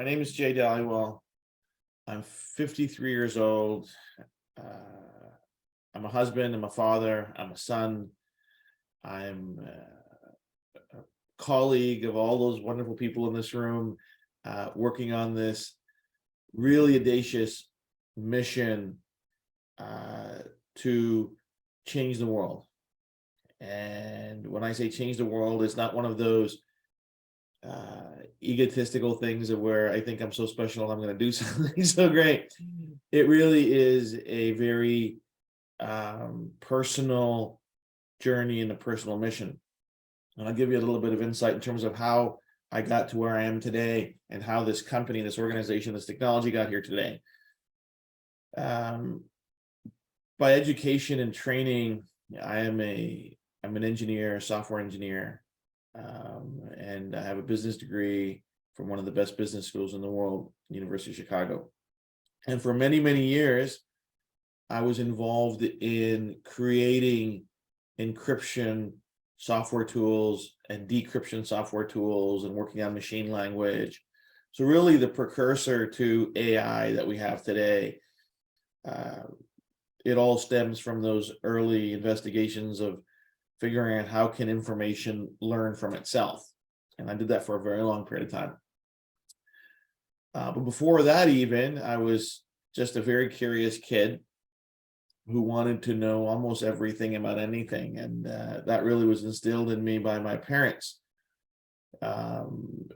My name is Jay Dhaliwal. I'm 53 years old. Uh, I'm a husband, I'm a father, I'm a son. I'm a colleague of all those wonderful people in this room, working on this really audacious mission to change the world. And when I say change the world, it's not one of those egotistical things of where I think I'm so special I'm going to do something so great. It really is a very personal journey and a personal mission. And I'll give you a little bit of insight in terms of how I got to where I am today and how this company, this organization, this technology got here today. By education and training, I'm an engineer, software engineer, and I have a business degree from one of the best business schools in the world, University of Chicago. And for many, many years, I was involved in creating encryption software tools and decryption software tools and working on machine language. So really the precursor to AI that we have today. It all stems from those early investigations of figuring out how can information learn from itself. And I did that for a very long period of time. But before that even, I was just a very curious kid who wanted to know almost everything about anything. And that really was instilled in me by my parents. And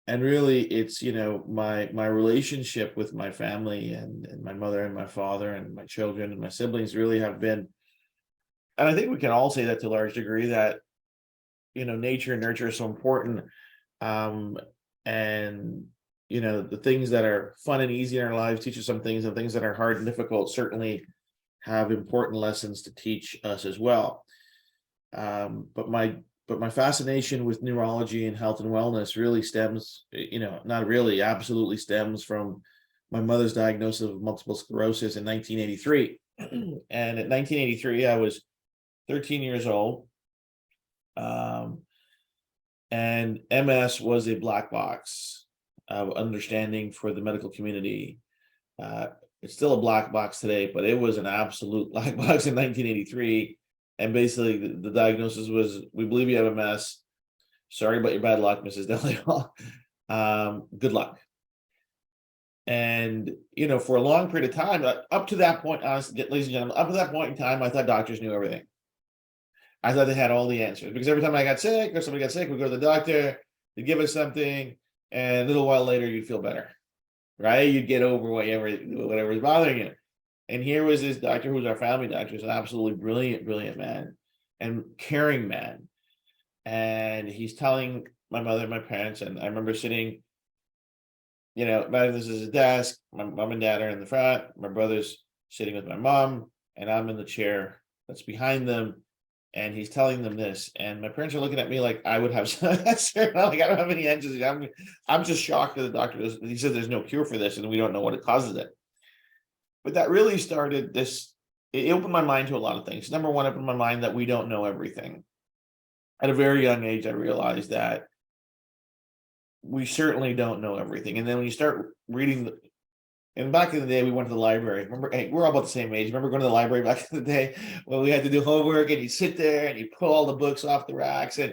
really it's, my relationship with my family and my mother and my father and my children and my siblings really have been, and I think we can all say that to a large degree, that, nature and nurture is so important. And, the things that are fun and easy in our lives teach us some things, and things that are hard and difficult certainly have important lessons to teach us as well. But my fascination with neurology and health and wellness really stems, not really, absolutely stems from my mother's diagnosis of multiple sclerosis in 1983. And at 1983, I was 13 years old. And MS was a black box of understanding for the medical community. It's still a black box today, but it was an absolute black box in 1983. And basically the diagnosis was, we believe you have MS. Sorry about your bad luck, Mrs. Dhaliwal. Good luck. And, for a long period of time, up to that point, honestly, ladies and gentlemen, up to that point in time, I thought doctors knew everything. I thought they had all the answers, because every time I got sick or somebody got sick, we'd go to the doctor, they'd give us something, and a little while later, you'd feel better, right? You'd get over whatever is bothering you. And here was this doctor who's our family doctor, who's an absolutely brilliant, brilliant man and caring man. And he's telling my mother and my parents, and I remember sitting, imagine this is his desk, my mom and dad are in the front, my brother's sitting with my mom, and I'm in the chair that's behind them. And he's telling them this, and my parents are looking at me like I would have some answer. Like, I don't have any answers. I'm just shocked that the doctor does. He said there's no cure for this, and we don't know what it causes it. But that really started this. It opened my mind to a lot of things. Number one, it opened my mind that we don't know everything. At a very young age, I realized that we certainly don't know everything. And then when you start reading and back in the day, we went to the library. Remember, hey, we're all about the same age. Remember going to the library back in the day when we had to do homework, and you sit there and you pull all the books off the racks and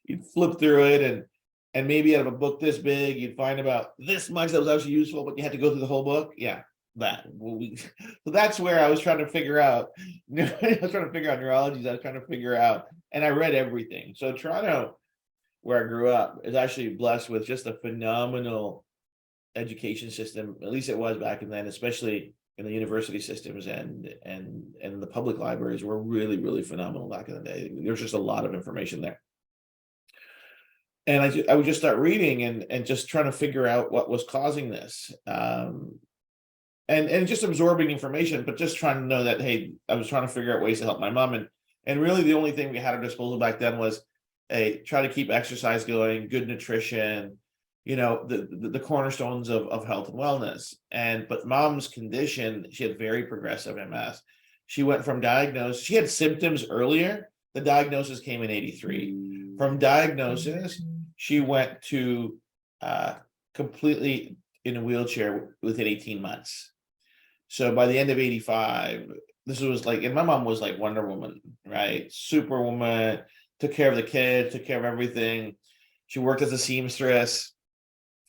you'd flip through it, and maybe out of a book this big, you'd find about this much that was actually useful, but you had to go through the whole book. Yeah, that. So that's where I was trying to figure out. I was trying to figure out neurology. I was trying to figure out, and I read everything. So Toronto, where I grew up, is actually blessed with just a phenomenal education system. At least it was back then, especially in the university systems and the public libraries were really, really phenomenal back in the day. There's just a lot of information there. And I would just start reading and just trying to figure out what was causing this. And just absorbing information, but just trying to know that, hey, I was trying to figure out ways to help my mom. And really the only thing we had at our disposal back then was, hey, try to keep exercise going, good nutrition, the cornerstones of health and wellness. But mom's condition, she had very progressive MS. She went from she had symptoms earlier. The diagnosis came in 83. From diagnosis, she went to completely in a wheelchair within 18 months. So by the end of 85, this was like, and my mom was like Wonder Woman, right? Superwoman, took care of the kids, took care of everything. She worked as a seamstress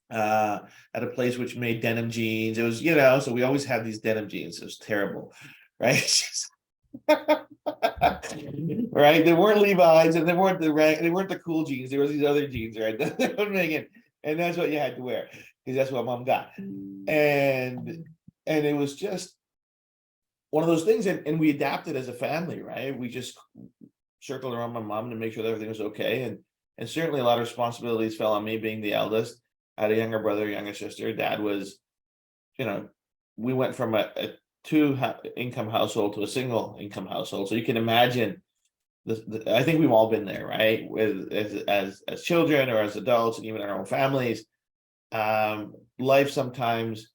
at a place which made denim jeans. It was, so we always had these denim jeans. It was terrible, right? Right? They weren't Levi's and they weren't the cool jeans. There was these other jeans, right? That would make it, and that's what you had to wear because that's what mom got. And it was just one of those things, and we adapted as a family, right? We just circled around my mom to make sure that everything was okay. And certainly a lot of responsibilities fell on me being the eldest. I had a younger brother, younger sister. Dad was, we went from a two-income household to a single income household. So you can imagine I think we've all been there, right? With as children or as adults, and even in our own families. Life sometimes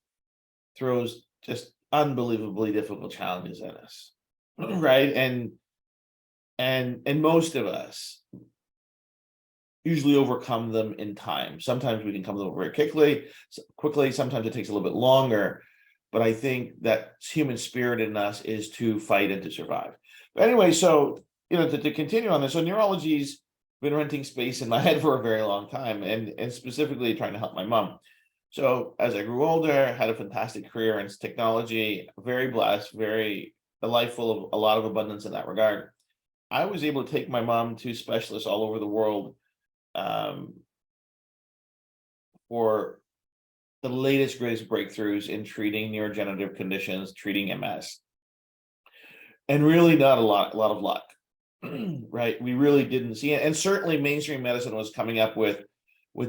throws just unbelievably difficult challenges at us, right? And most of us usually overcome them in time. Sometimes we can come to them very quickly. Sometimes it takes a little bit longer. But I think that human spirit in us is to fight and to survive. But anyway, so to continue on this, so neurology's been renting space in my head for a very long time, and specifically trying to help my mom. So as I grew older, had a fantastic career in technology, very blessed, a life full of a lot of abundance in that regard. I was able to take my mom to specialists all over the world for the latest, greatest breakthroughs in treating neurodegenerative conditions, treating MS, and really not a lot of luck, right? We really didn't see it, and certainly mainstream medicine was coming up with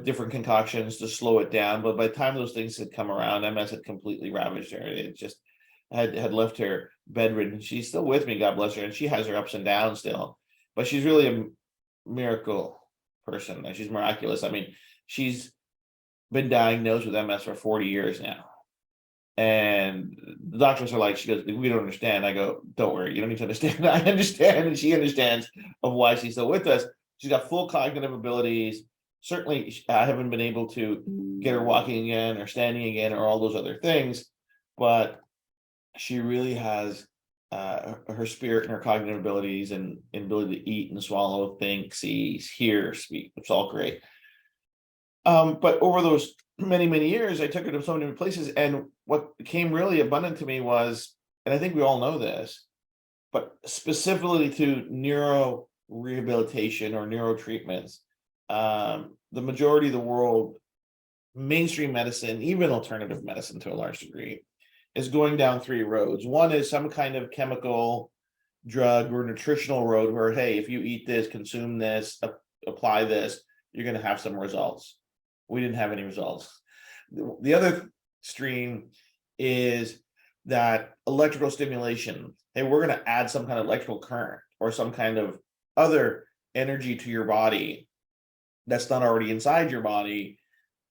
different concoctions to slow it down. But by the time those things had come around, MS had completely ravaged her. It just had left her bedridden. She's still with me, God bless her, and she has her ups and downs still. But she's really a miracle person. She's miraculous. I mean, she's been diagnosed with MS for 40 years now. And the doctors are like, she goes, we don't understand. I go, don't worry, you don't need to understand. I understand, and she understands of why she's still with us. She's got full cognitive abilities. Certainly, I haven't been able to get her walking again or standing again or all those other things, but she really has her spirit and her cognitive abilities and ability to eat and swallow, think, see, hear, speak. It's all great. But over those many years, I took her to so many places, and what became really abundant to me was, and I think we all know this, but specifically to neuro rehabilitation or neuro treatments, the majority of the world, mainstream medicine, even alternative medicine to a large degree, is going down three roads. One is some kind of chemical, drug, or nutritional road where, hey, if you eat this, consume this, apply this, you're going to have some results. We didn't have any results. The other stream is that electrical stimulation. Hey, we're going to add some kind of electrical current or some kind of other energy to your body that's not already inside your body,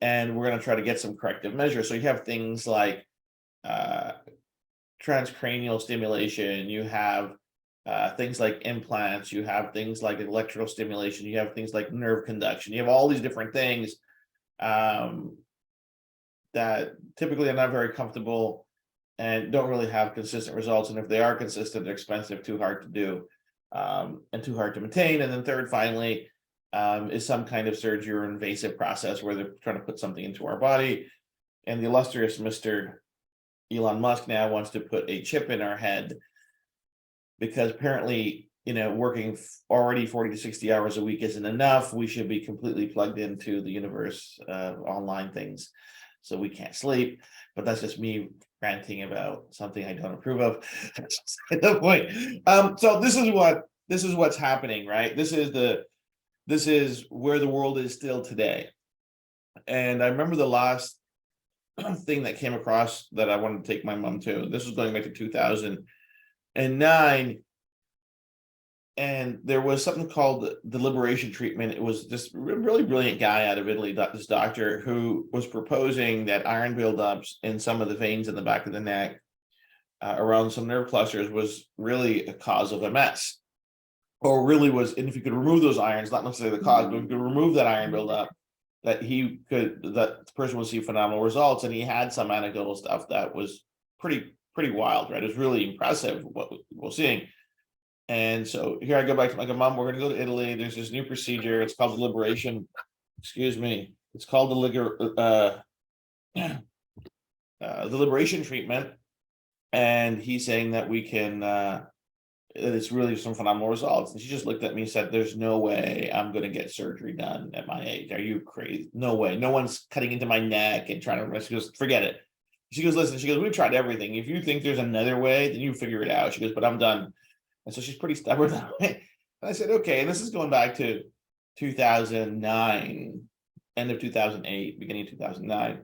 and we're going to try to get some corrective measures. So you have things like transcranial stimulation, you have things like implants, you have things like electrical stimulation, you have things like nerve conduction, you have all these different things that typically are not very comfortable and don't really have consistent results. And if they are consistent, they're expensive, too hard to do, and too hard to maintain. And then third, finally, is some kind of surgery or invasive process where they're trying to put something into our body. And the illustrious Mr. Elon Musk now wants to put a chip in our head because apparently, working already 40 to 60 hours a week isn't enough. We should be completely plugged into the universe, online things, so we can't sleep. But that's just me ranting about something I don't approve of. At the point. So this is what's happening, right? This is where the world is still today. And I remember the last thing that came across that I wanted to take my mom to. This was going back to 2009. And there was something called the liberation treatment. It was this really brilliant guy out of Italy, this doctor, who was proposing that iron buildups in some of the veins in the back of the neck around some nerve clusters was really a cause of MS. Or really was, and if you could remove those irons, not necessarily the cause, but if you could remove that iron buildup, that the person will see phenomenal results. And he had some anecdotal stuff that was pretty wild, right? It was really impressive what we're seeing. And so here I go back to my mom, we're going to go to Italy. There's this new procedure. It's called the liberation. Excuse me. It's called the liberation treatment. And he's saying that we can, it's really some phenomenal results. And she just looked at me and said, there's no way I'm going to get surgery done at my age. Are you crazy? No way. No one's cutting into my neck and trying to, she goes, forget it. She goes, listen, she goes, we've tried everything. If you think there's another way, then you figure it out. She goes, but I'm done. And so she's pretty stubborn that way. And I said, okay. And this is going back to 2009, end of 2008, beginning of 2009.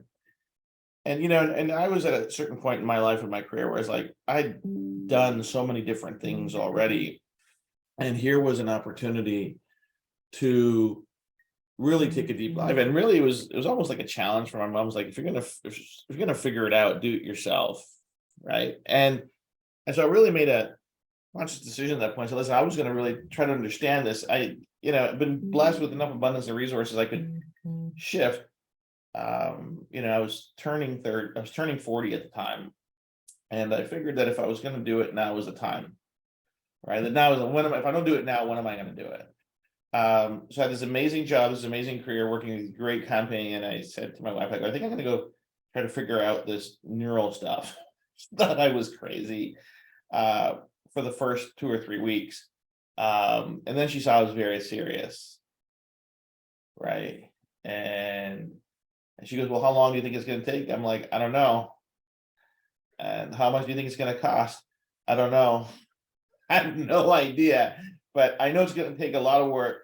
And, and I was at a certain point in my life and my career where I was like, I'd done so many different things already. And here was an opportunity to really take a deep dive. And really it was almost like a challenge for my mom. Was like, if you're gonna figure it out, do it yourself. Right. And so I really made a conscious decision at that point. So listen, I was going to really try to understand this. I've been blessed with enough abundance of resources I could shift. I was turning 40 at the time. And I figured that if I was going to do it, now was the time. Right. That now is if I don't do it now, when am I going to do it? So I had this amazing job, this amazing career working with a great company. And I said to my wife, I think I'm going to go try to figure out this neural stuff. Thought I was crazy for the first 2 or 3 weeks. And then she saw I was very serious. Right. And she goes, well, how long do you think it's going to take? I'm like, I don't know. And how much do you think it's going to cost? I don't know. I have no idea. But I know it's going to take a lot of work.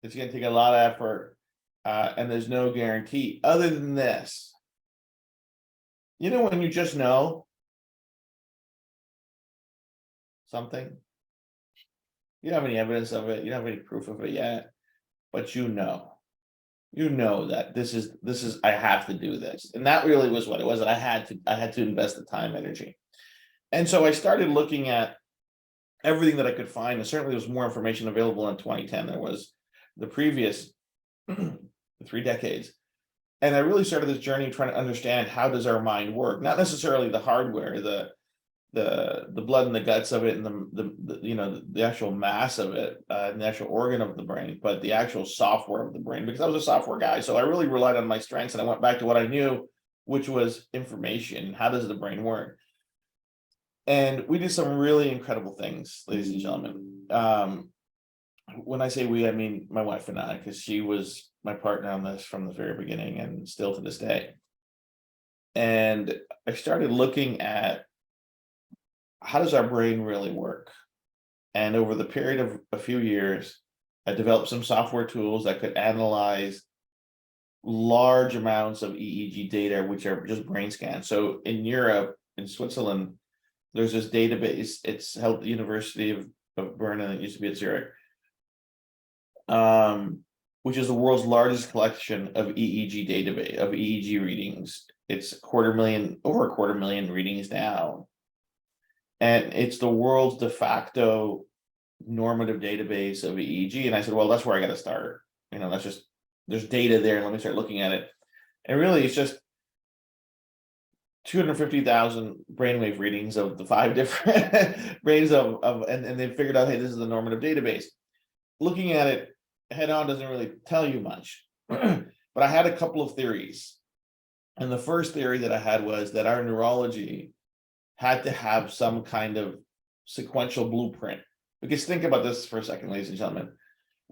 It's going to take a lot of effort. And there's no guarantee other than this. When you just know something, you don't have any evidence of it, you don't have any proof of it yet, but you know that this is I have to do this. And that really was what it was. That I had to invest the time, energy. And so I started looking at everything that I could find. And certainly there was more information available in 2010 than was the previous 3 decades. And I really started this journey trying to understand, how does our mind work? Not necessarily the hardware, the blood and the guts of it, and the actual mass of it, the actual organ of the brain, but the actual software of the brain, because I was a software guy. So I really relied on my strengths, and I went back to what I knew, which was information. How does the brain work? And we did some really incredible things, ladies and gentlemen. When I say we, I mean my wife and I, because she was my partner on this from the very beginning and still to this day. And I started looking at, how does our brain really work? And over the period of a few years, I developed some software tools that could analyze large amounts of EEG data, which are just brain scans. So in Europe, in Switzerland, there's this database. It's held at the University of Bern, and it used to be at Zurich, which is the world's largest collection of EEG database, of EEG readings. It's over a quarter million readings now. And it's the world's de facto normative database of EEG. And I said, well, that's where I got to start. There's data there. Let me start looking at it. And really, it's just 250,000 brainwave readings of the 5 different brains and they figured out, hey, this is the normative database. Looking at it head on doesn't really tell you much, but I had a couple of theories. And the first theory that I had was that our neurology had to have some kind of sequential blueprint. Because think about this for a second, ladies and gentlemen.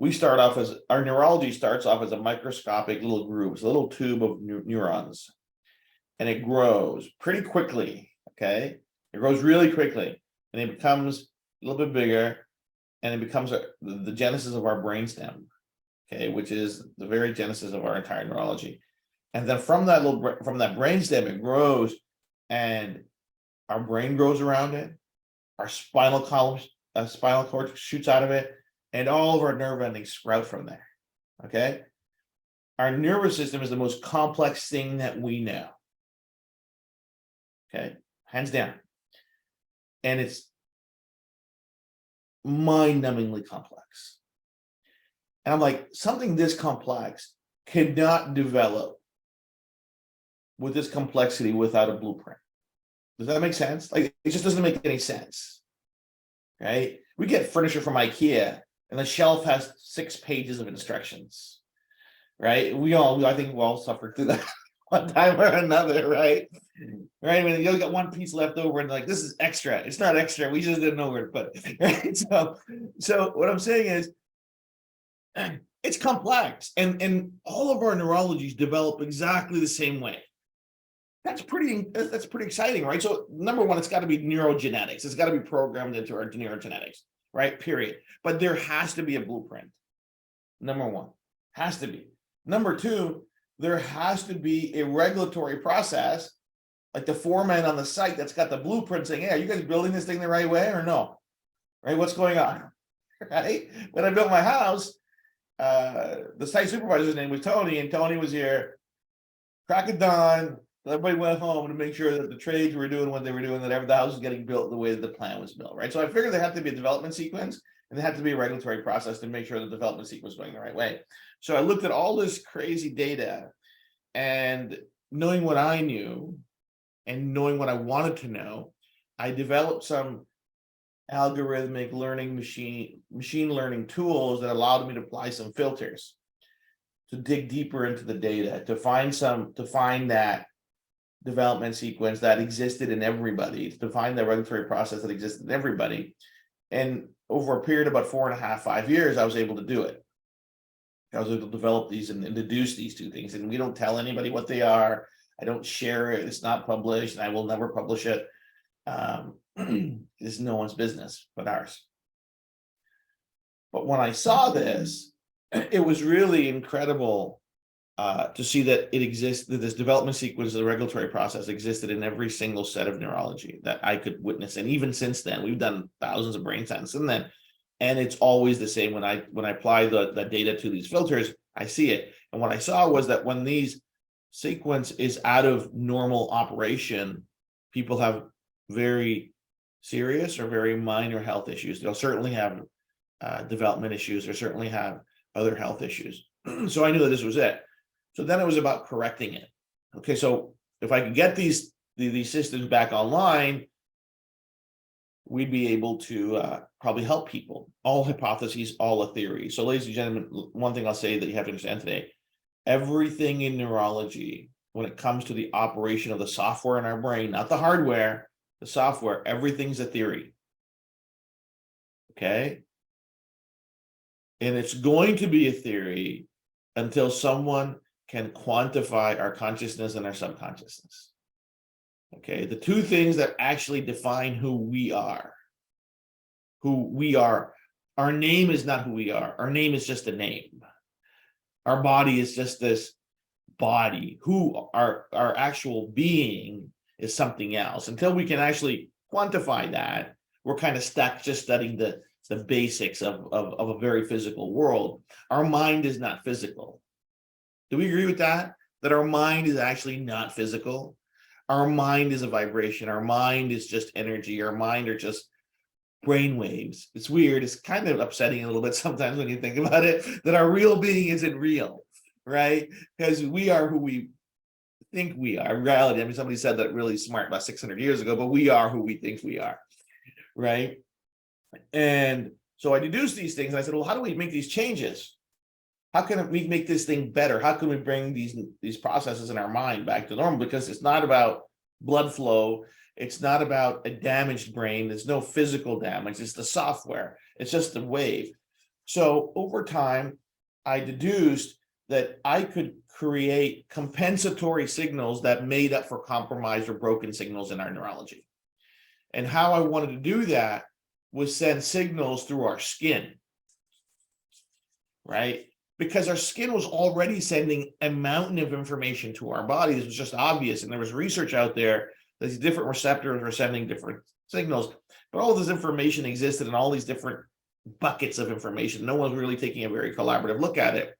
Our neurology starts off as a microscopic little groove, it's a little tube of neurons. And it grows pretty quickly, okay? It grows really quickly, and it becomes a little bit bigger, and it becomes the genesis of our brainstem, okay, which is the very genesis of our entire neurology. And then from that brainstem, it grows, and our brain grows around it. Our spinal cord shoots out of it, and all of our nerve endings sprout from there. Okay, our nervous system is the most complex thing that we know. Okay, hands down, and it's mind-numbingly complex. And I'm like, something this complex cannot develop with this complexity without a blueprint. Does that make sense? Like, it just doesn't make any sense, right? We get furniture from IKEA and the shelf has 6 pages of instructions, right? I think we all suffered through that one time or another, right? Right? I mean, you only got one piece left over and like, this is extra. It's not extra. We just didn't know where to put it, right? So what I'm saying is, it's complex, and all of our neurologies develop exactly the same way. That's pretty exciting, right? So number one, it's got to be neurogenetics. It's got to be programmed into our neurogenetics, right? Period. But there has to be a blueprint. Number one, has to be. Number two, there has to be a regulatory process, like the foreman on the site that's got the blueprint saying, hey, are you guys building this thing the right way or no? Right? What's going on? Right? When I built my house, the site supervisor's name was Tony, and Tony was here, crack of dawn. Everybody went home to make sure that the trades were doing what they were doing, that the house was getting built the way that the plan was built, right? So I figured there had to be a development sequence, and there had to be a regulatory process to make sure the development sequence was going the right way. So I looked at all this crazy data, and knowing what I knew and knowing what I wanted to know, I developed some algorithmic learning machine learning tools that allowed me to apply some filters to dig deeper into the data, to find that development sequence that existed in everybody, to find the regulatory process that existed in everybody. And over a period of about 4.5, 5 years, I was able to do it. I was able to develop these and introduce these two things. And we don't tell anybody what they are. I don't share it. It's not published, and I will never publish it. It's no one's business but ours. But when I saw this, it was really incredible to see that it exists, that this development sequence, the regulatory process existed in every single set of neurology that I could witness. And even since then, we've done thousands of brain scans and then, and it's always the same. When I apply the data to these filters, I see it. And what I saw was that when these sequence is out of normal operation, people have very serious or very minor health issues. They'll certainly have development issues, or certainly have other health issues. So I knew that this was it. So then it was about correcting it. Okay, so if I could get these systems back online, we'd be able to probably help people. All hypotheses, all a theory. So ladies and gentlemen, one thing I'll say that you have to understand today, everything in neurology, when it comes to the operation of the software in our brain, not the hardware, the software, everything's a theory. Okay? And it's going to be a theory until someone can quantify our consciousness and our subconsciousness. Okay, the two things that actually define who we are. Our name is not who we are. Our name is just a name. Our body is just this body. Who our actual being is something else. Until we can actually quantify that, we're kind of stuck just studying the basics of a very physical world. Our mind is not physical. Do we agree with that? That our mind is actually not physical? Our mind is a vibration. Our mind is just energy. Our mind are just brain waves. It's weird. It's kind of upsetting a little bit sometimes when you think about it, that our real being isn't real, right? Because we are who we think we are. In reality, I mean, somebody said that really smart about 600 years ago, but we are who we think we are, right? And so I deduced these things. And I said, well, how do we make these changes? How can we make this thing better? How can we bring these processes in our mind back to normal? Because it's not about blood flow. It's not about a damaged brain. There's no physical damage. It's the software. It's just the wave. So over time, I deduced that I could create compensatory signals that made up for compromised or broken signals in our neurology. And how I wanted to do that was send signals through our skin, right? Because our skin was already sending a mountain of information to our body. This was just obvious. And there was research out there that these different receptors were sending different signals. But all this information existed in all these different buckets of information. No one's really taking a very collaborative look at it.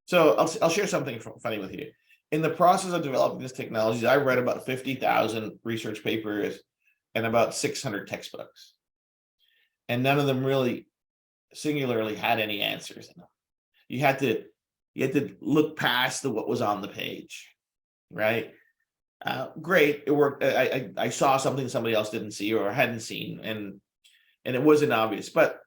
So I'll share something funny with you. In the process of developing this technology, I read about 50,000 research papers and about 600 textbooks. And none of them really singularly had any answers in them. You had to You had to look past what was on the page, right? Great, it worked. I saw something somebody else didn't see or hadn't seen, and it wasn't obvious. But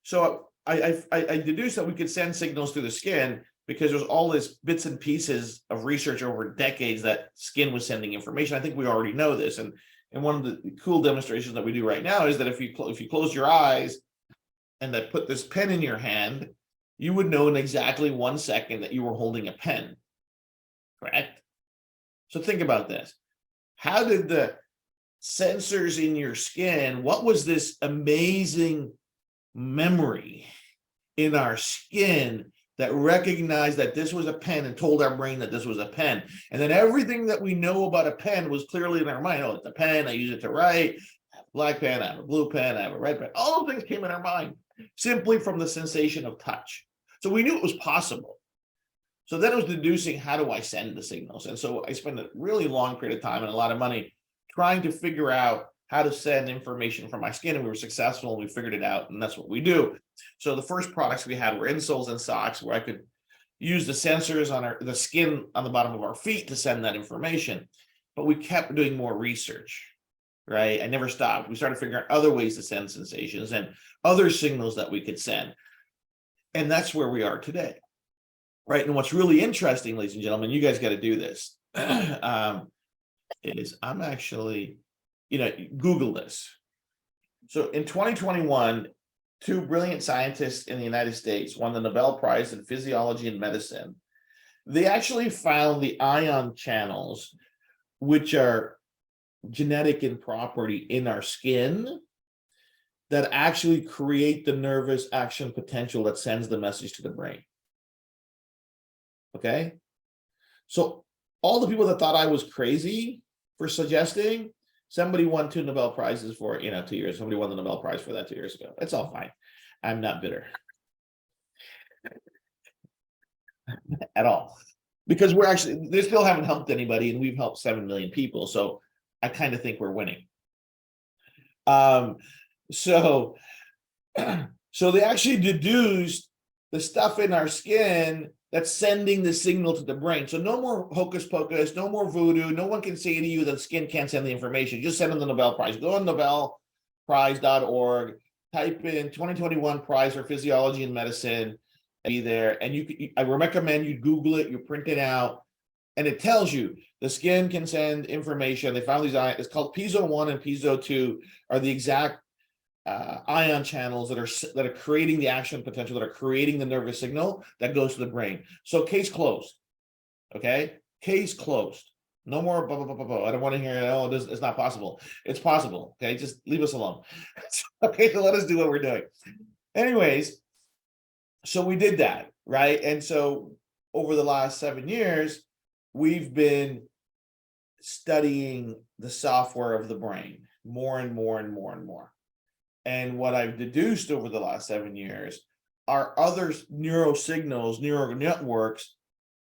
so I deduced that we could send signals through the skin because there's all this bits and pieces of research over decades that skin was sending information. I think we already know this, and one of the cool demonstrations that we do right now is that if you close your eyes and that put this pen in your hand, you would know in exactly 1 second that you were holding a pen, correct? So think about this. How did the sensors in your skin, what was this amazing memory in our skin that recognized that this was a pen and told our brain that this was a pen? And then everything that we know about a pen was clearly in our mind. Oh, it's a pen, I use it to write. I have a black pen, I have a blue pen, I have a red pen. All those things came in our mind simply from the sensation of touch. So we knew it was possible. So then it was deducing, how do I send the signals? And so I spent a really long period of time and a lot of money trying to figure out how to send information from my skin, and we were successful, and we figured it out, and that's what we do. So the first products we had were insoles and socks, where I could use the sensors on the skin on the bottom of our feet to send that information. But we kept doing more research, right? I never stopped. We started figuring out other ways to send sensations and other signals that we could send. And that's where we are today, right? And what's really interesting, ladies and gentlemen, you guys got to do this, is I'm actually, Google this. So in 2021, 2 brilliant scientists in the United States won the Nobel Prize in Physiology and Medicine. They actually found the ion channels, which are genetic in property in our skin, that actually create the nervous action potential that sends the message to the brain. Okay? So all the people that thought I was crazy for suggesting, somebody won 2 Nobel Prizes for it, 2 years. Somebody won the Nobel Prize for that 2 years ago. It's all fine. I'm not bitter at all, because they still haven't helped anybody, and we've helped 7 million people. So I kind of think we're winning. So they actually deduced the stuff in our skin that's sending the signal to the brain. So no more hocus pocus, no more voodoo. No one can say to you that skin can't send the information. Just send them the Nobel Prize. Go on nobelprize.org, type in 2021 prize for physiology and medicine, and be there. And I recommend you Google it, you print it out, and it tells you the skin can send information. They found these ions. It's called piezo 1 and piezo 2 are the exact ion channels that are creating the action potential, that are creating the nervous signal that goes to the brain. So case closed. Okay, case closed. No more blah, blah, blah, blah, blah. I don't want to hear, it's not possible. It's possible. Okay, just leave us alone. Okay, so let us do what we're doing. Anyways, so we did that, right? And so over the last 7 years, we've been studying the software of the brain more and more and more and more. And what I've deduced over the last 7 years are other neurosignals, neural networks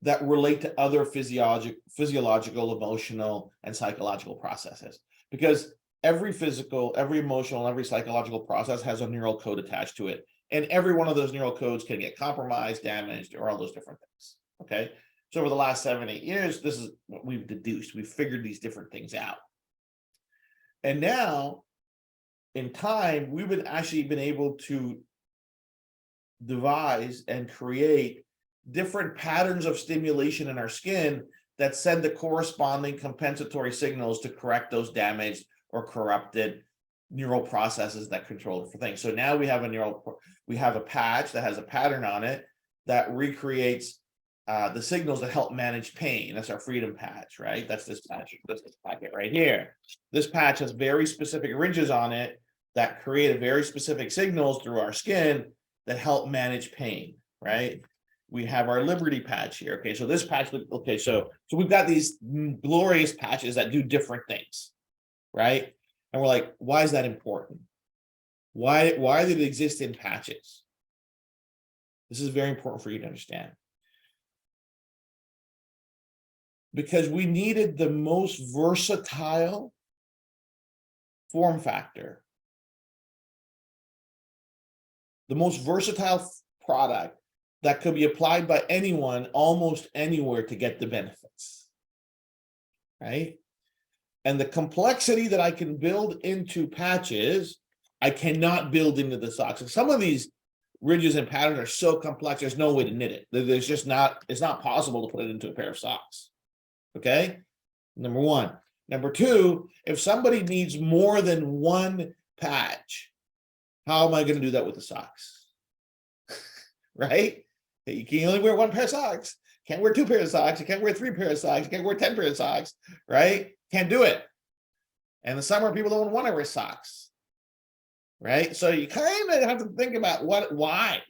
that relate to other physiological, emotional, and psychological processes. Because every physical, every emotional, every psychological process has a neural code attached to it. And every one of those neural codes can get compromised, damaged, or all those different things. Okay. So over the last 7, 8 years, this is what we've deduced. We've figured these different things out. And now, in time, we've been able to devise and create different patterns of stimulation in our skin that send the corresponding compensatory signals to correct those damaged or corrupted neural processes that control different things. So now we have a patch that has a pattern on it that recreates the signals that help manage pain. That's our freedom patch, right? That's this patch, this packet right here. This patch has very specific ridges on it that create very specific signals through our skin that help manage pain, right? We have our liberty patch here. Okay, so this patch, okay, so we've got these glorious patches that do different things, right? And we're like, why is that important? Why did it exist in patches? This is very important for you to understand. Because we needed the most versatile form factor, the most versatile product that could be applied by anyone almost anywhere to get the benefits, right? And the complexity that I can build into patches, I cannot build into the socks. And some of these ridges and patterns are so complex, there's no way to knit it. There's just not, it's not possible to put it into a pair of socks. Okay, number one. Number two, if somebody needs more than one patch, how am I going to do that with the socks? Right? You can only wear one pair of socks. Can't wear two pairs of socks. You can't wear three pairs of socks. You can't wear 10 pairs of socks, right? Can't do it. And the summer people don't want to wear socks, right? So you kind of have to think about why,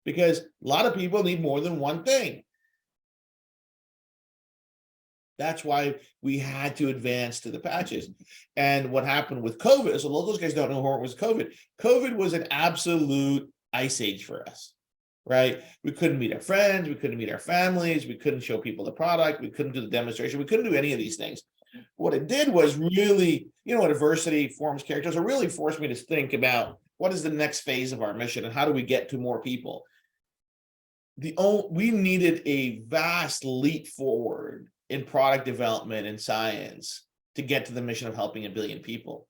because a lot of people need more than one thing. That's why we had to advance to the patches. And what happened with COVID, so those guys don't know what was COVID. COVID was an absolute ice age for us, right? We couldn't meet our friends, we couldn't meet our families, we couldn't show people the product, we couldn't do the demonstration, we couldn't do any of these things. What it did was really, adversity forms characters. It really forced me to think about what is the next phase of our mission and how do we get to more people. We needed a vast leap forward in product development and science to get to the mission of helping 1 billion people.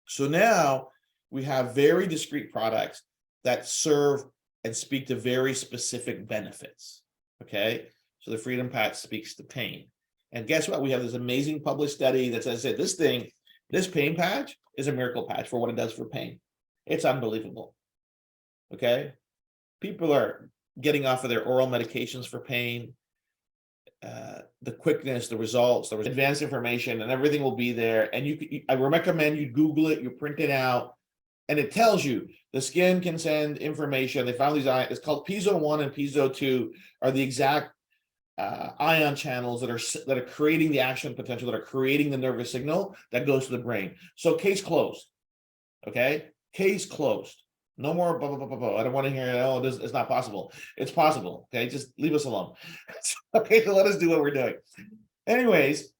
So now we have very discrete products that serve and speak to very specific benefits. Okay, so the Freedom Patch speaks to pain. And guess what? We have this amazing published study that says that this pain patch is a miracle patch for what it does for pain. It's unbelievable. Okay, people are getting off of their oral medications for pain. The quickness, the results, the advanced information, and everything will be there. And I recommend you Google it, you print it out, and it tells you the skin can send information. They found these it's called piezo 1 and piezo 2 are the exact ion channels that are creating the action potential, that are creating the nervous signal that goes to the brain. So case closed. Okay, case closed. No more blah, blah, blah, blah, blah. I don't want to hear, oh, it's not possible. It's possible. Okay, just leave us alone. Okay, so let us do what we're doing. Anyways,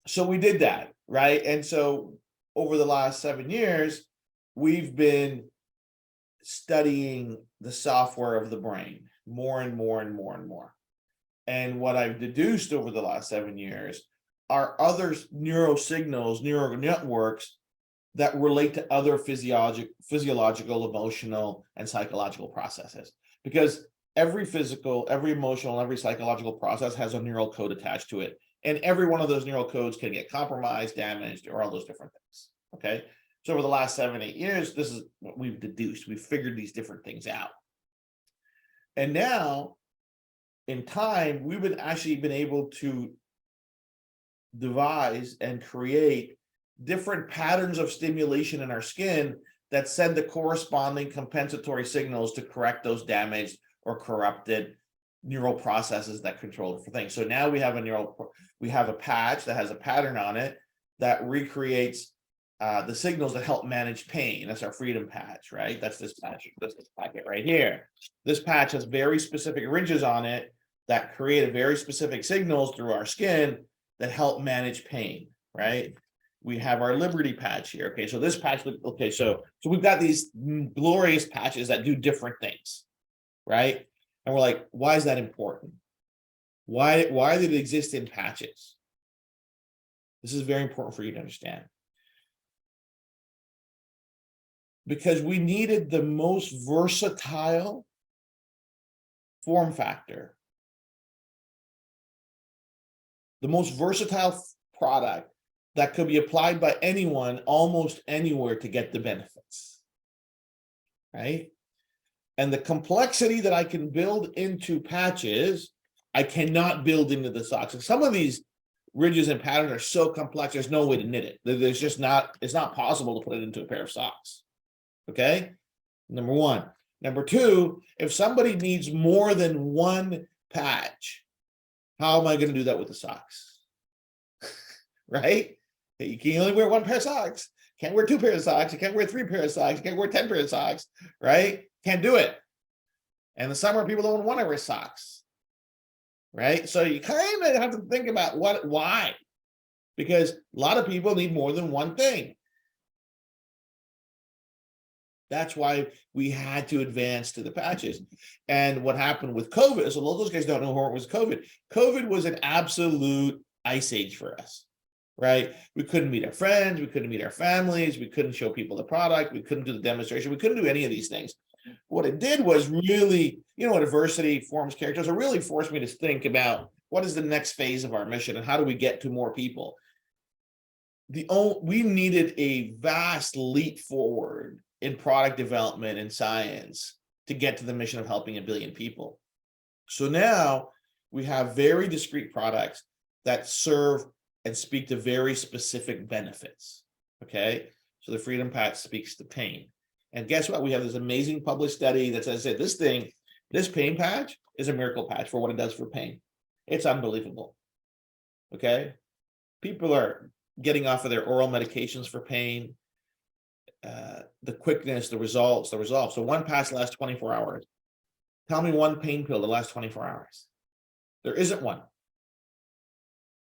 so we did that, right? And so over the last 7 years, we've been studying the software of the brain more and more and more and more. And what I've deduced over the last 7 years are other neurosignals, neural networks that relate to other physiological, emotional, and psychological processes. Because every physical, every emotional, every psychological process has a neural code attached to it. And every one of those neural codes can get compromised, damaged, or all those different things. Okay. So over the last 7, 8 years, this is what we've deduced. We've figured these different things out. And now, in time, we've been able to devise and create different patterns of stimulation in our skin that send the corresponding compensatory signals to correct those damaged or corrupted neural processes that control different things. So now we have a patch that has a pattern on it that recreates the signals that help manage pain. That's our Freedom Patch, right? That's this patch. That's this packet right here. This patch has very specific ridges on it that create very specific signals through our skin that help manage pain, right? We have our Liberty Patch here. Okay, so this patch, okay, so we've got these glorious patches that do different things, right? And we're like, why is that important? Why did it exist in patches? This is very important for you to understand. Because we needed the most versatile form factor, the most versatile product that could be applied by anyone almost anywhere to get the benefits, right? And the complexity that I can build into patches, I cannot build into the socks. And some of these ridges and patterns are so complex, there's no way to knit it. There's just not, it's not possible to put it into a pair of socks. Okay, number one. Number two, if somebody needs more than one patch, how am I going to do that with the socks? Right? You can only wear one pair of socks. Can't wear two pairs of socks. You can't wear three pairs of socks. You can't wear 10 pairs of socks, right? Can't do it. And the summer people don't want to wear socks, right? So you kind of have to think about why, because a lot of people need more than one thing. That's why we had to advance to the patches. And what happened with COVID, so those guys don't know what was COVID. COVID was an absolute ice age for us, right? We couldn't meet our friends, we couldn't meet our families, we couldn't show people the product, we couldn't do the demonstration, we couldn't do any of these things. What it did was really, adversity forms characters. It really forced me to think about what is the next phase of our mission and how do we get to more people. We needed a vast leap forward in product development and science to get to the mission of helping 1 billion people. So now we have very discrete products that serve and speak to very specific benefits. Okay, so the Freedom Patch speaks to pain. And guess what? We have this amazing published study that says that this pain patch is a miracle patch for what it does for pain. It's unbelievable. Okay, people are getting off of their oral medications for pain. The quickness, the results. So one patch lasts 24 hours. Tell me one pain pill that lasts 24 hours. There isn't one,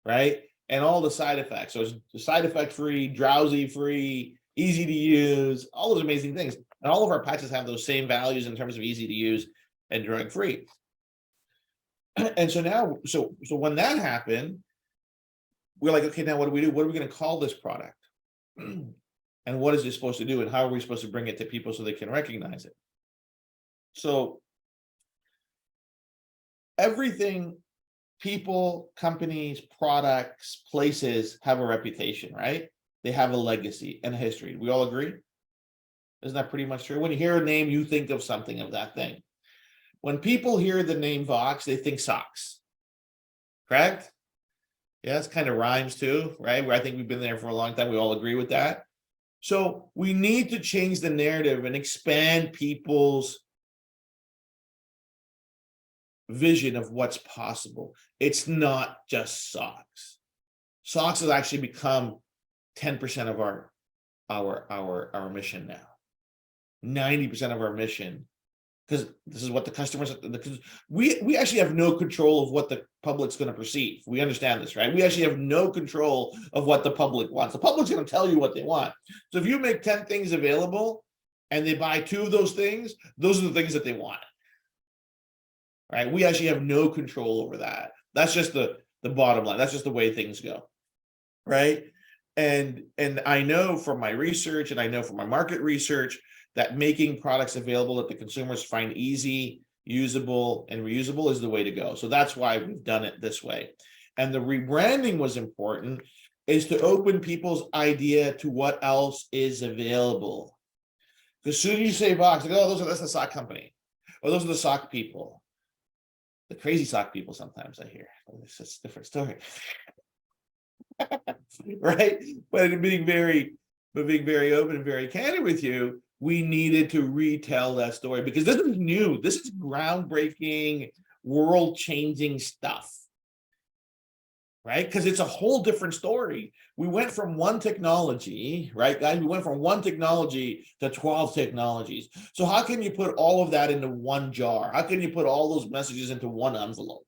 right? And all the side effects. So it's side effect free, drowsy free, easy to use, all those amazing things. And all of our patches have those same values in terms of easy to use and drug free. And so now, so when that happened, we're like, okay, now what do we do? What are we going to call this product? And what is it supposed to do? And how are we supposed to bring it to people so they can recognize it? So everything, people, companies, products, places have a reputation, right? They have a legacy and a history. We all agree? Isn't that pretty much true? When you hear a name, you think of something of that thing. When people hear the name Vox, they think socks. Correct? Yeah, it's kind of rhymes too, right? Where I think we've been there for a long time. We all agree with that. So we need to change the narrative and expand people's vision of what's possible. It's not just socks. Socks has actually become 10% of our mission now. 90% of our mission, because this is what the customers, we actually have no control of what the public's going to perceive. We understand this, right? We actually have no control of what the public wants. The public's going to tell you what they want. So if you make 10 things available and they buy 2 of those are the things that they want, right? We actually have no control over that. That's just the bottom line. That's just the way things go, right? And I know from my research and I know from my market research that making products available that the consumers find easy, usable, and reusable is the way to go. So that's why we've done it this way. And the rebranding was important, is to open people's idea to what else is available. Because as soon as you say Vox, like, oh, that's the sock company, or those are the sock people, the crazy sock people. Sometimes I hear it's a different story, right? But being very open and very candid with you, we needed to retell that story because this is new. This is groundbreaking, world-changing stuff, right? Because it's a whole different story. We went from one technology, right, guys? We went from one technology to 12 technologies. So how can you put all of that into one jar? How can you put all those messages into one envelope?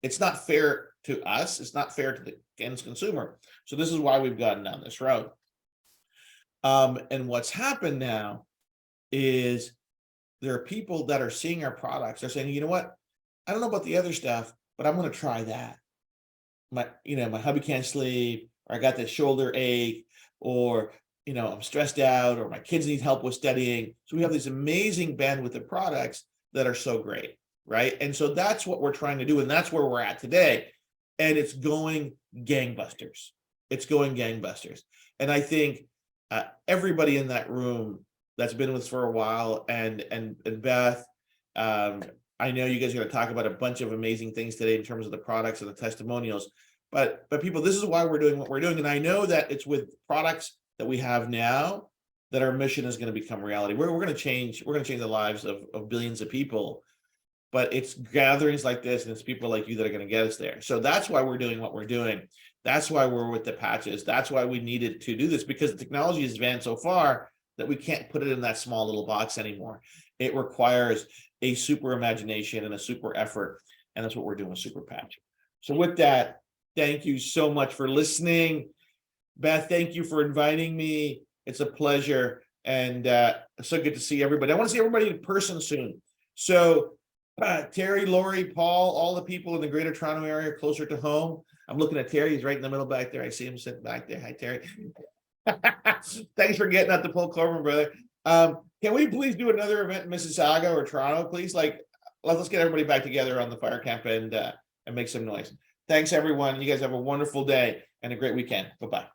It's not fair to us. It's not fair to the end consumer. So this is why we've gotten down this road. And what's happened now is there are people that are seeing our products. They're saying, you know what? I don't know about the other stuff, but I'm going to try that. My hubby can't sleep, or I got this shoulder ache, or, I'm stressed out, or my kids need help with studying. So we have this amazing bandwidth of products that are so great, right? And so that's what we're trying to do. And that's where we're at today. And it's going gangbusters. It's going gangbusters. And I think everybody in that room that's been with us for a while, and Beth, I know you guys are going to talk about a bunch of amazing things today in terms of the products and the testimonials, but people, this is why we're doing what we're doing. And I know that it's with products that we have now that our mission is going to become reality. We're going to change the lives of billions of people, but it's gatherings like this and it's people like you that are going to get us there. So that's why we're doing what we're doing. That's why we're with the patches. That's why we needed to do this, because the technology has advanced so far that we can't put it in that small little box anymore. It requires a super imagination and a super effort. And that's what we're doing with Super Patch. So with that, thank you so much for listening. Beth, thank you for inviting me. It's a pleasure. And so good to see everybody. I want to see everybody in person soon. So Terry, Lori, Paul, all the people in the greater Toronto area closer to home. I'm looking at Terry. He's right in the middle back there. I see him sitting back there. Hi, Terry. Thanks for getting out the Paul Corbin, brother. Can we please do another event in Mississauga or Toronto, please? Like, let's get everybody back together on the fire camp and make some noise. Thanks, everyone. You guys have a wonderful day and a great weekend. Bye-bye.